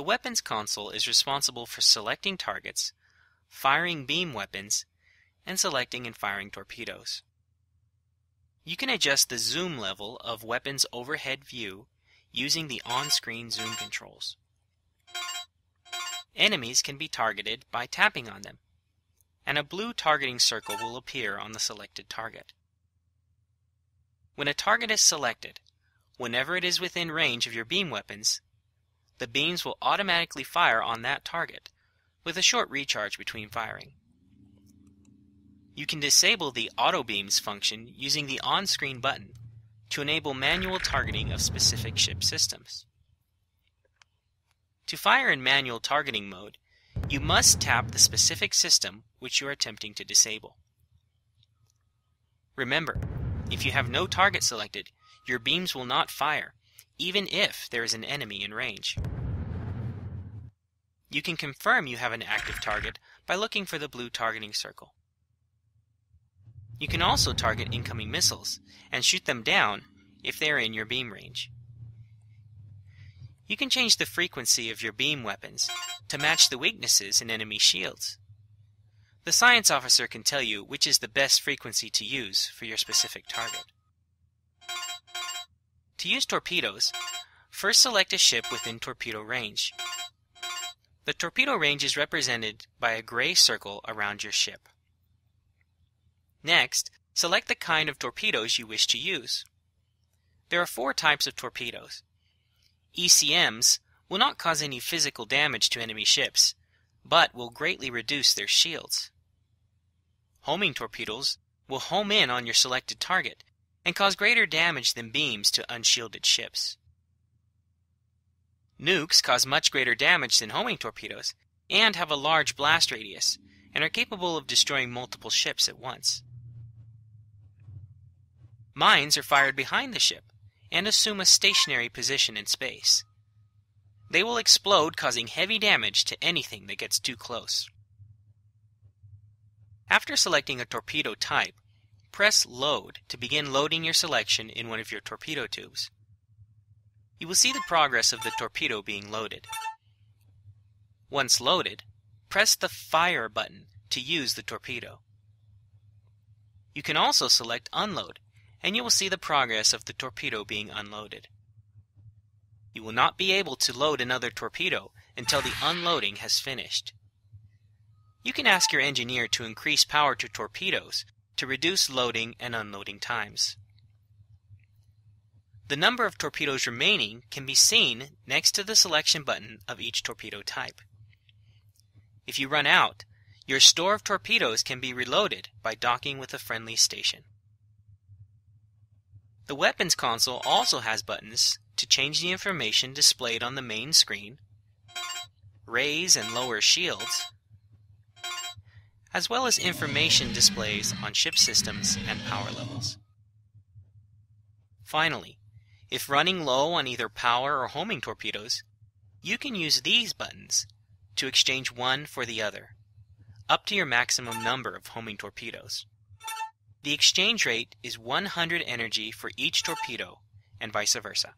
The weapons console is responsible for selecting targets, firing beam weapons, and selecting and firing torpedoes. You can adjust the zoom level of weapons overhead view using the on-screen zoom controls. Enemies can be targeted by tapping on them, and a blue targeting circle will appear on the selected target. When a target is selected, whenever it is within range of your beam weapons, the beams will automatically fire on that target, with a short recharge between firing. You can disable the auto beams function using the on-screen button to enable manual targeting of specific ship systems. To fire in manual targeting mode, you must tap the specific system which you are attempting to disable. Remember, if you have no target selected, your beams will not fire, even if there is an enemy in range. You can confirm you have an active target by looking for the blue targeting circle. You can also target incoming missiles and shoot them down if they are in your beam range. You can change the frequency of your beam weapons to match the weaknesses in enemy shields. The science officer can tell you which is the best frequency to use for your specific target. To use torpedoes, first select a ship within torpedo range. The torpedo range is represented by a gray circle around your ship. Next, select the kind of torpedoes you wish to use. There are 4 types of torpedoes. ECMs will not cause any physical damage to enemy ships, but will greatly reduce their shields. Homing torpedoes will home in on your selected target and cause greater damage than beams to unshielded ships. Nukes cause much greater damage than homing torpedoes and have a large blast radius and are capable of destroying multiple ships at once. Mines are fired behind the ship and assume a stationary position in space. They will explode, causing heavy damage to anything that gets too close. After selecting a torpedo type, press Load to begin loading your selection in one of your torpedo tubes. You will see the progress of the torpedo being loaded. Once loaded, press the Fire button to use the torpedo. You can also select Unload, and you will see the progress of the torpedo being unloaded. You will not be able to load another torpedo until the unloading has finished. You can ask your engineer to increase power to torpedoes to reduce loading and unloading times. The number of torpedoes remaining can be seen next to the selection button of each torpedo type. If you run out, your store of torpedoes can be reloaded by docking with a friendly station. The weapons console also has buttons to change the information displayed on the main screen, raise and lower shields, as well as information displays on ship systems and power levels. Finally, if running low on either power or homing torpedoes, you can use these buttons to exchange one for the other, up to your maximum number of homing torpedoes. The exchange rate is 100 energy for each torpedo, and vice versa.